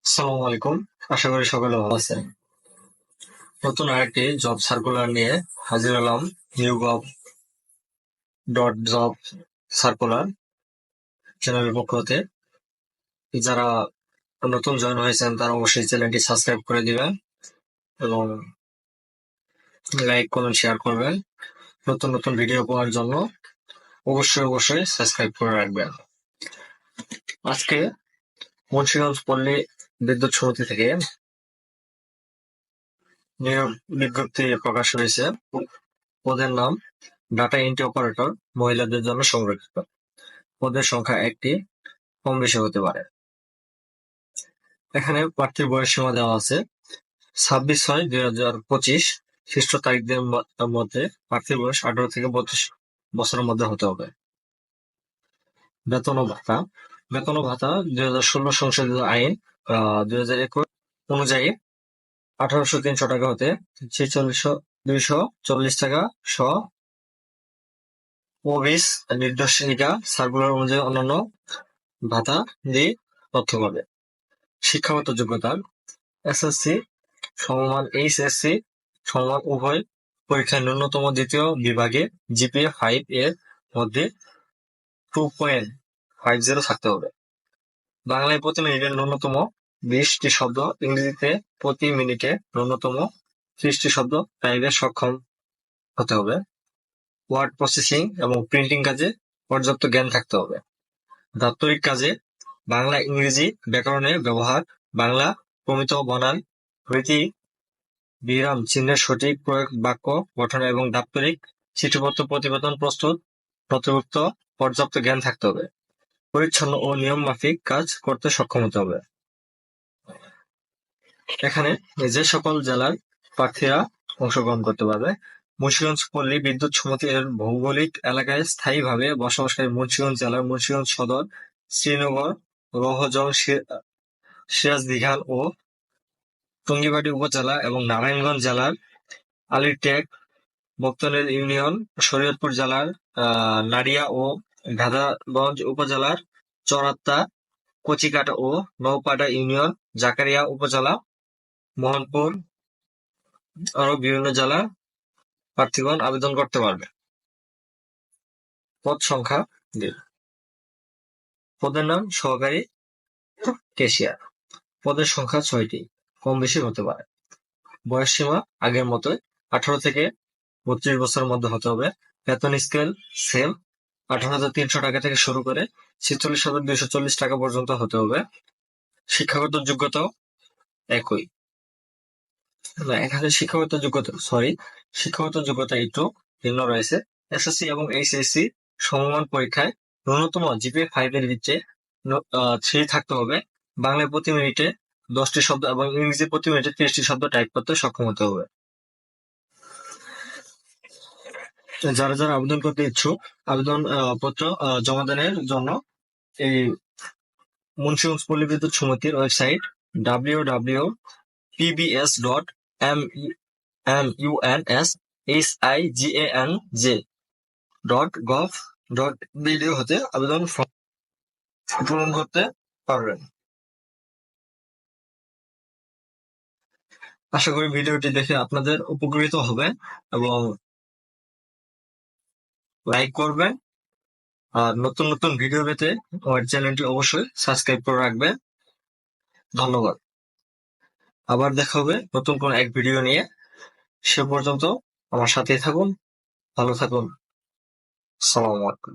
আসসালামু আলাইকুম। আশা করি সকলে ভালো আছেন। নতুন আরেকটি জব সার্কুলার নিয়ে হাজির হলাম। YouGov.job সার্কুলার চ্যানেলের পক্ষ হতে। যারা নতুন জয়েন হয়েছেন তারা অবশ্যই চ্যানেলটি সাবস্ক্রাইব করে দিবেন এবং লাইক কমেন্ট শেয়ার করবেন। নতুন নতুন ভিডিও পাওয়ার জন্য অবশ্যই সাবস্ক্রাইব করে রাখবেন। আজকে মুন্সিগঞ্জ পল্লী বিদ্যুৎ সমিতি থেকে নিয়োগ বিজ্ঞপ্তি প্রকাশ হয়েছে। পদের নাম ডাটা এন্ট্রি অপারেটর, মহিলাদের জন্য সংরক্ষিত। পদের সংখ্যা একটি, কম বেশি হতে পারে। এখানে প্রার্থীর বয়স সীমা দেওয়া আছে 26/6/2025। শীর্ষ তারিখদের মধ্যে প্রার্থীর বয়স 18 থেকে 32 বছরের মধ্যে হতে হবে। বেতন ও ভাতা 2016 সংশোধিত আইন 2021 অনুযায়ী 1803 টাকা হতে 240 টাকা সহ অফিস নির্দেশিকা সার্কুলার অনুযায়ী অন্যান্য ভাতা দিয়ে তথ্য পাবে। শিক্ষাগত যোগ্যতা এসএসসি সমমান এইচএসসি সমমান উভয় পরীক্ষায় ন্যূনতম দ্বিতীয় বিভাগে জিপিএ 5 এর মধ্যে 2.50 থাকতে হবে। বাংলায় প্রতি মিনিটে ন্যূনতম 20টি শব্দ, ইংরেজিতে প্রতি মিনিটে ন্যূনতম 30টি শব্দ টাইপে সক্ষম হতে হবে। ওয়ার্ড প্রসেসিং এবং প্রিন্টিং কাজে পর্যাপ্ত জ্ঞান থাকতে হবে। দাপ্তরিক কাজে বাংলা, ইংরেজি ব্যাকরণের ব্যবহার, বাংলা প্রমিত বানান, রীতি, বিরাম চিহ্নের সঠিক প্রয়োগ, বাক্য গঠন এবং দাপ্তরিক চিঠিপত্র প্রতিবেদন প্রস্তুত নথিভুক্ত পর্যাপ্ত জ্ঞান থাকতে হবে। পরিচ্ছন্ন ও নিয়ম মাফিক কাজ করতে সক্ষম হতে হবে। এখানে যে সকল জেলার প্রার্থীরা অংশগ্রহণ করতে পারবে: মুন্সিগঞ্জ পল্লী বিদ্যুৎ সমিতি এর ভৌগোলিক এলাকায় স্থায়ীভাবে বসবাসকারী মুন্সিগঞ্জ জেলার মুন্সিগঞ্জ সদর, শ্রীনগর, রহজং, সিরাজদিঘান ও টঙ্গিবাড়ী উপজেলা এবং নারায়ণগঞ্জ জেলার আলীরটেক, বক্তনের ইউনিয়ন, শরীয়তপুর জেলার নাড়িয়া ও ভেদাগঞ্জ উপজেলার চরাত্তা, কচিকাটা ও নৌপাড়া ইউনিয়ন, জাকারিয়া উপজেলা, মোহনপুর আরো বিভিন্ন জেলার প্রার্থীগণ আবেদন করতে পারবে। পদ সংখ্যা 2। পদের নাম সহকারী ক্যাশিয়ার। পদের সংখ্যা 6টি, কম বেশি হতে পারে। বয়স সীমা আগের মতোই 18 থেকে 32 বছরের মধ্যে হতে হবে। বেতন স্কেল সেম 18,300 টাকা থেকে শুরু করে 46,240 টাকা পর্যন্ত হতে হবে। শিক্ষাগত যোগ্যতাও একই। এখানে শিক্ষাগত যোগ্যতা একটু ভিন্ন রয়েছে। এসএসসি এবং এইচএসসি সমমান পরীক্ষায় ন্যূনতম জিপিএ 5 এর ভিত্তিতে 3 থাকতে হবে। বাংলায় প্রতি মিনিটে 10টি শব্দ এবং ইংরেজি প্রতি মিনিটে 30টি শব্দ টাইপ করতে সক্ষম হতে হবে। যারা আবেদন করতে ইচ্ছুক, আবেদন পত্র জমা দানের জন্য এই মুন্সিগঞ্জ পল্লী বিদ্যুৎ সমিতির ওয়েবসাইট www.pbs.munsiganj.gov.bd হতে আবেদন ফর্ম পূরণ করতে পারবেন। আশা করি ভিডিওটি দেখে আপনাদের উপকৃত হবেন এবং লাইক করবেন। আর নতুন নতুন ভিডিও পেতে আমার চ্যানেলটি অবশ্যই সাবস্ক্রাইব করে রাখবেন। ধন্যবাদ। আবার দেখা হবে নতুন কোন এক ভিডিও নিয়ে। সে পর্যন্ত আমার সাথেই থাকুন, ভালো থাকুন। আসসালামু আলাইকুম।